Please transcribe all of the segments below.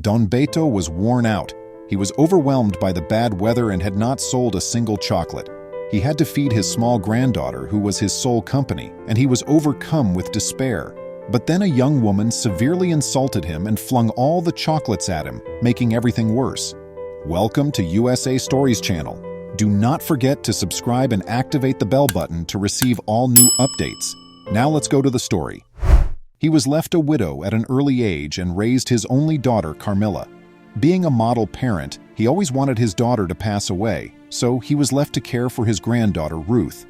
Don Beto was worn out. He was overwhelmed by the bad weather and had not sold a single chocolate. He had to feed his small granddaughter, who was his sole company, and he was overcome with despair. But then a young woman severely insulted him and flung all the chocolates at him, making everything worse. Welcome to USA Stories channel. Do not forget to subscribe and activate the bell button to receive all new updates. Now let's go to the story. He was left a widow at an early age and raised his only daughter, Carmilla. Being a model parent, he always wanted his daughter to pass away, so he was left to care for his granddaughter, Ruth.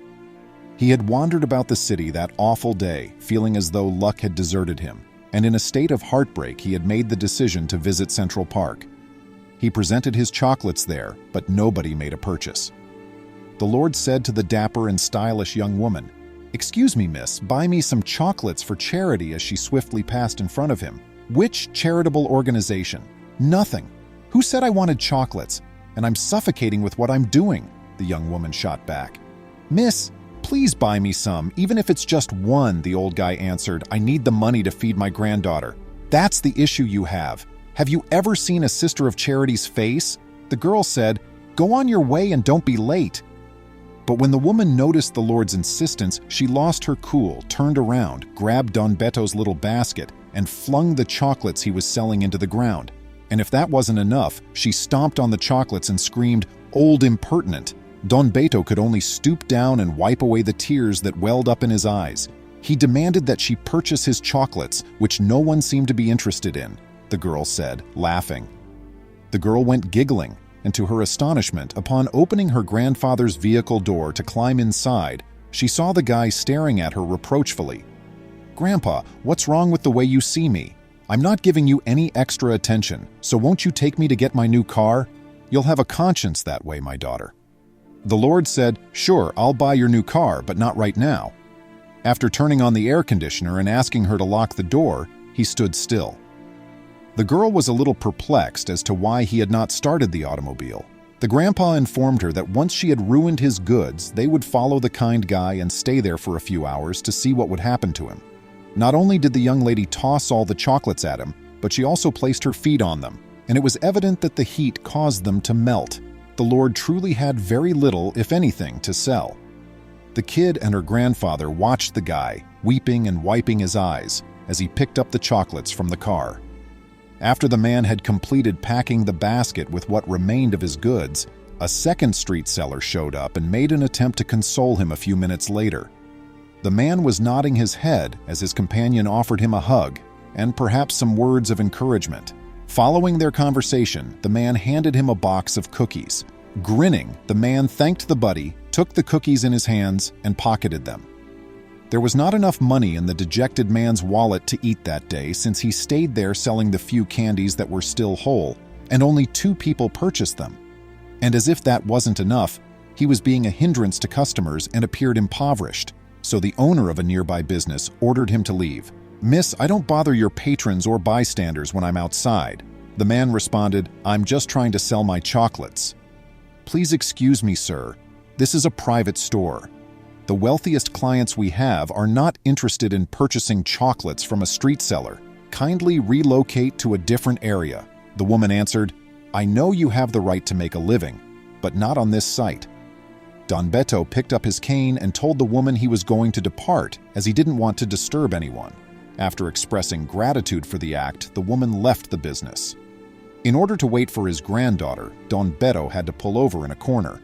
He had wandered about the city that awful day, feeling as though luck had deserted him, and in a state of heartbreak he had made the decision to visit Central Park. He presented his chocolates there, but nobody made a purchase. The Lord said to the dapper and stylish young woman, "Excuse me, miss, buy me some chocolates for charity," as she swiftly passed in front of him. "Which charitable organization? Nothing. Who said I wanted chocolates? And I'm suffocating with what I'm doing," the young woman shot back. "Miss, please buy me some, even if it's just one," the old guy answered. "I need the money to feed my granddaughter." "That's the issue you have. Have you ever seen a Sister of Charity's face?" The girl said, "Go on your way and don't be late." But when the woman noticed the Lord's insistence, she lost her cool, turned around, grabbed Don Beto's little basket, and flung the chocolates he was selling into the ground. And if that wasn't enough, she stomped on the chocolates and screamed, "Old impertinent!" Don Beto could only stoop down and wipe away the tears that welled up in his eyes. He demanded that she purchase his chocolates, which no one seemed to be interested in, the girl said, laughing. The girl went giggling, and to her astonishment, upon opening her grandfather's vehicle door to climb inside, she saw the guy staring at her reproachfully. "Grandpa, what's wrong with the way you see me? I'm not giving you any extra attention, so won't you take me to get my new car? You'll have a conscience that way, my daughter." The Lord said, "Sure, I'll buy your new car, but not right now." After turning on the air conditioner and asking her to lock the door, he stood still. The girl was a little perplexed as to why he had not started the automobile. The grandpa informed her that once she had ruined his goods, they would follow the kind guy and stay there for a few hours to see what would happen to him. Not only did the young lady toss all the chocolates at him, but she also placed her feet on them, and it was evident that the heat caused them to melt. The Lord truly had very little, if anything, to sell. The kid and her grandfather watched the guy, weeping and wiping his eyes, as he picked up the chocolates from the car. After the man had completed packing the basket with what remained of his goods, a second street seller showed up and made an attempt to console him a few minutes later. The man was nodding his head as his companion offered him a hug and perhaps some words of encouragement. Following their conversation, the man handed him a box of cookies. Grinning, the man thanked the buddy, took the cookies in his hands, and pocketed them. There was not enough money in the dejected man's wallet to eat that day, since he stayed there selling the few candies that were still whole, and only 2 people purchased them. And as if that wasn't enough, he was being a hindrance to customers and appeared impoverished, so the owner of a nearby business ordered him to leave. "Miss, I don't bother your patrons or bystanders when I'm outside." The man responded, "I'm just trying to sell my chocolates." "Please excuse me, sir. This is a private store. The wealthiest clients we have are not interested in purchasing chocolates from a street seller. Kindly relocate to a different area." The woman answered, "I know you have the right to make a living, but not on this site." Don Beto picked up his cane and told the woman he was going to depart, as he didn't want to disturb anyone. After expressing gratitude for the act, the woman left the business. In order to wait for his granddaughter, Don Beto had to pull over in a corner.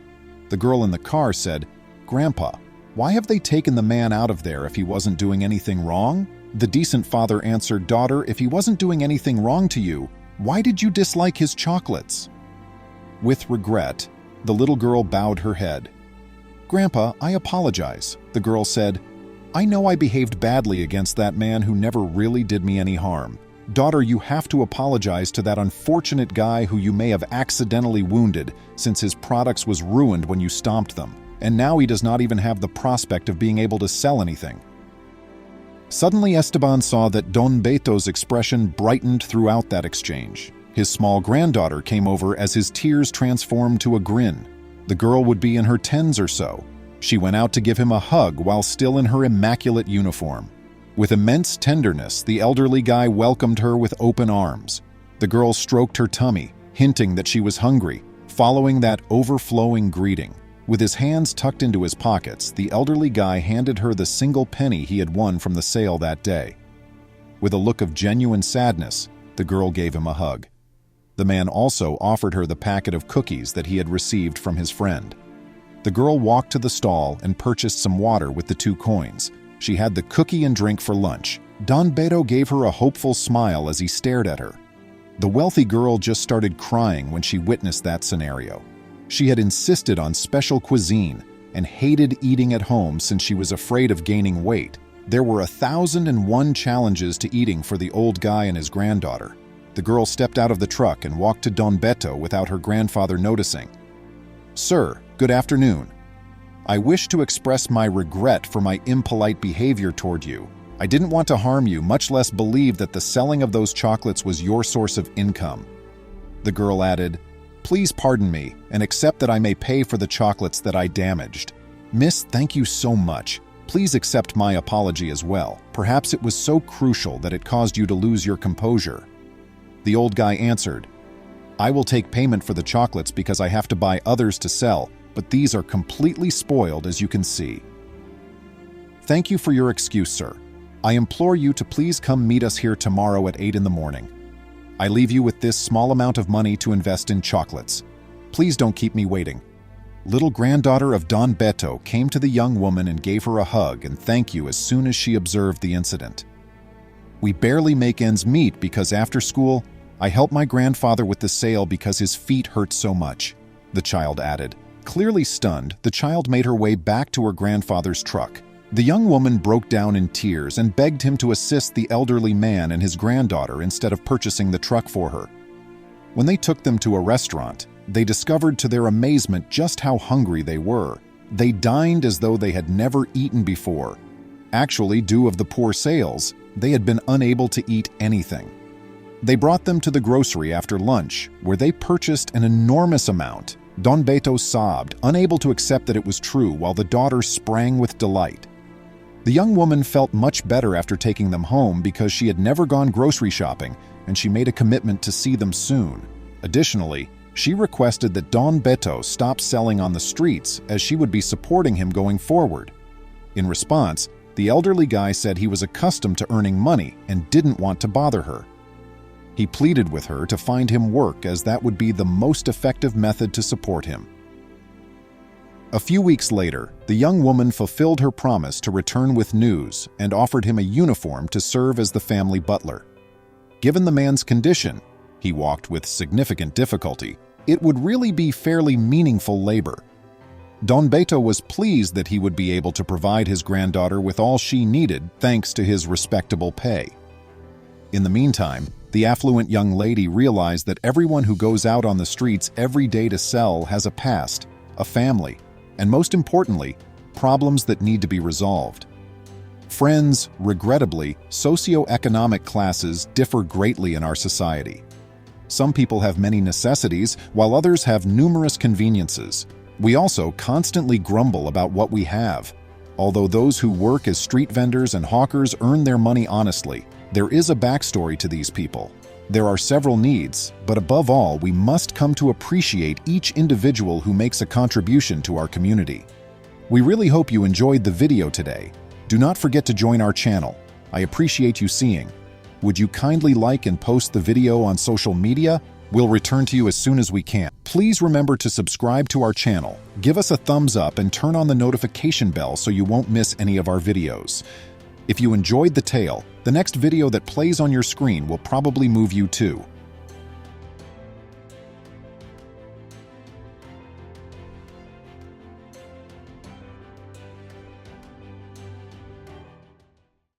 The girl in the car said, "Grandpa, why have they taken the man out of there if he wasn't doing anything wrong?" The decent father answered, "Daughter, if he wasn't doing anything wrong to you, why did you dislike his chocolates?" With regret, the little girl bowed her head. "Grandpa, I apologize," the girl said. "I know I behaved badly against that man who never really did me any harm. Daughter, you have to apologize to that unfortunate guy who you may have accidentally wounded, since his products was ruined when you stomped them, and now he does not even have the prospect of being able to sell anything." Suddenly Esteban saw that Don Beto's expression brightened throughout that exchange. His small granddaughter came over as his tears transformed to a grin. The girl would be in her 10s or so. She went out to give him a hug while still in her immaculate uniform. With immense tenderness, the elderly guy welcomed her with open arms. The girl stroked her tummy, hinting that she was hungry, following that overflowing greeting. With his hands tucked into his pockets, the elderly guy handed her the single penny he had won from the sale that day. With a look of genuine sadness, the girl gave him a hug. The man also offered her the packet of cookies that he had received from his friend. The girl walked to the stall and purchased some water with the 2 coins. She had the cookie and drink for lunch. Don Beto gave her a hopeful smile as he stared at her. The wealthy girl just started crying when she witnessed that scenario. She had insisted on special cuisine and hated eating at home since she was afraid of gaining weight. There were 1,001 challenges to eating for the old guy and his granddaughter. The girl stepped out of the truck and walked to Don Beto without her grandfather noticing. "Sir, good afternoon. I wish to express my regret for my impolite behavior toward you. I didn't want to harm you, much less believe that the selling of those chocolates was your source of income." The girl added, "Please pardon me and accept that I may pay for the chocolates that I damaged. Miss, thank you so much. Please accept my apology as well. Perhaps it was so crucial that it caused you to lose your composure." The old guy answered, "I will take payment for the chocolates because I have to buy others to sell, but these are completely spoiled, as you can see." "Thank you for your excuse, sir. I implore you to please come meet us here tomorrow at 8 in the morning. I leave you with this small amount of money to invest in chocolates. Please don't keep me waiting." Little granddaughter of Don Beto came to the young woman and gave her a hug and thank you as soon as she observed the incident. "We barely make ends meet because after school, I help my grandfather with the sale because his feet hurt so much," the child added. Clearly stunned, the child made her way back to her grandfather's truck. The young woman broke down in tears and begged him to assist the elderly man and his granddaughter instead of purchasing the truck for her. When they took them to a restaurant, they discovered to their amazement just how hungry they were. They dined as though they had never eaten before. Actually, due to the poor sales, they had been unable to eat anything. They brought them to the grocery after lunch, where they purchased an enormous amount. Don Beto sobbed, unable to accept that it was true, while the daughter sprang with delight. The young woman felt much better after taking them home because she had never gone grocery shopping, and she made a commitment to see them soon. Additionally, she requested that Don Beto stop selling on the streets as she would be supporting him going forward. In response, the elderly guy said he was accustomed to earning money and didn't want to bother her. He pleaded with her to find him work as that would be the most effective method to support him. A few weeks later, the young woman fulfilled her promise to return with news and offered him a uniform to serve as the family butler. Given the man's condition, he walked with significant difficulty, it would really be fairly meaningful labor. Don Beto was pleased that he would be able to provide his granddaughter with all she needed thanks to his respectable pay. In the meantime, the affluent young lady realized that everyone who goes out on the streets every day to sell has a past, a family, and most importantly, problems that need to be resolved. Friends, regrettably, socioeconomic classes differ greatly in our society. Some people have many necessities, while others have numerous conveniences. We also constantly grumble about what we have. Although those who work as street vendors and hawkers earn their money honestly, there is a backstory to these people. There are several needs, but above all, we must come to appreciate each individual who makes a contribution to our community. We really hope you enjoyed the video today. Do not forget to join our channel. I appreciate you seeing. Would you kindly like and post the video on social media? We'll return to you as soon as we can. Please remember to subscribe to our channel, give us a thumbs up, and turn on the notification bell so you won't miss any of our videos. If you enjoyed the tale, the next video that plays on your screen will probably move you too.